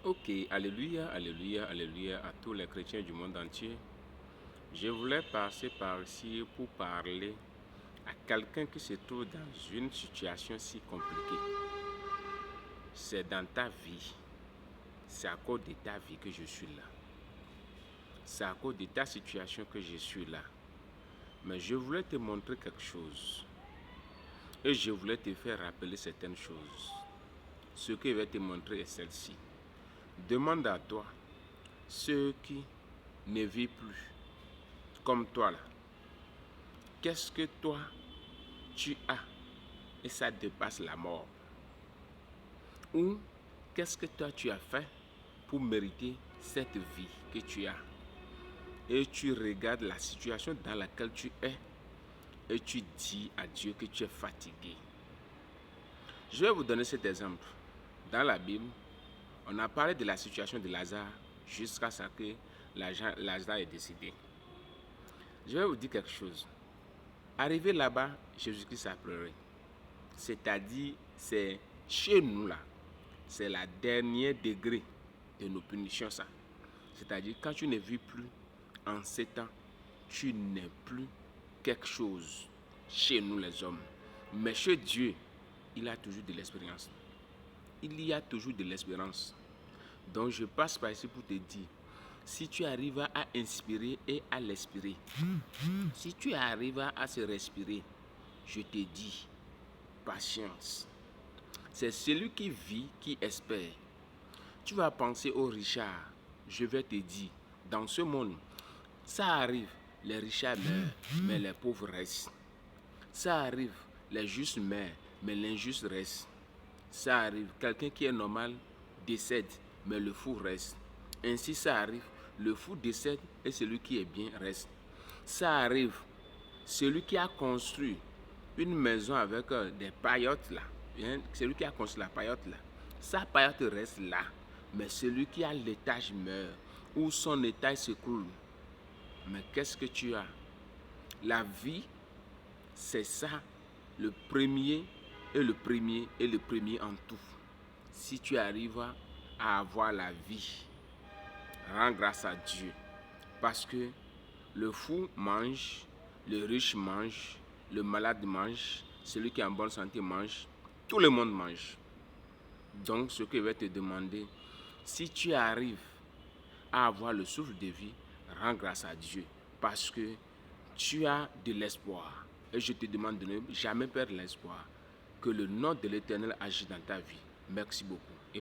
Ok, alléluia, alléluia, alléluia à tous les chrétiens du monde entier. Je voulais passer par ici pour parler à quelqu'un qui se trouve dans une situation si compliquée. C'est dans ta vie. C'est à cause de ta vie que je suis là. C'est à cause de ta situation que je suis là. Mais je voulais te montrer quelque chose. Et je voulais te faire rappeler certaines choses. Ce que je vais te montrer est celle-ci. Demande à toi, ceux qui ne vivent plus comme toi là, qu'est-ce que toi tu as et ça dépasse la mort? Ou qu'est-ce que toi tu as fait pour mériter cette vie que tu as? Et tu regardes la situation dans laquelle tu es et tu dis à Dieu que tu es fatigué. Je vais vous donner cet exemple. Dans la Bible, on a parlé de la situation de Lazare jusqu'à ce que Lazare est décédé. Je vais vous dire quelque chose. Arrivé là-bas, Jésus-Christ a pleuré. C'est-à-dire, c'est chez nous là, c'est la dernière degré de nos punitions ça. C'est-à-dire, quand tu ne vis plus en ces temps, tu n'es plus quelque chose chez nous les hommes. Mais chez Dieu, il a toujours de l'expérience. Il y a toujours de l'espérance. Donc je passe par ici pour te dire, si tu arrives à inspirer et à l'expirer, si tu arrives à se respirer, je te dis, patience. C'est celui qui vit, qui espère. Tu vas penser au Richard. Je vais te dire, dans ce monde, ça arrive, les richards meurent, mais les pauvres restent. Ça arrive, les justes meurent, mais l'injuste reste. Ça arrive, quelqu'un qui est normal décède, mais le fou reste. Ainsi ça arrive, le fou décède et celui qui est bien reste. Ça arrive, celui qui a construit une maison avec des paillotes là, celui qui a construit la paillote là, sa paillote reste là, mais celui qui a l'étage meurt ou son étage s'écroule. Mais qu'est-ce que tu as? La vie, c'est ça, le premier et le premier en tout. Si tu arrives à avoir la vie, rends grâce à Dieu. Parce que le fou mange, le riche mange, le malade mange, celui qui est en bonne santé mange, tout le monde mange. Donc ce que je vais te demander, si tu arrives à avoir le souffle de vie, rends grâce à Dieu. Parce que tu as de l'espoir. Et je te demande de ne jamais perdre l'espoir. Que le nom de l'Éternel agisse dans ta vie. Merci beaucoup.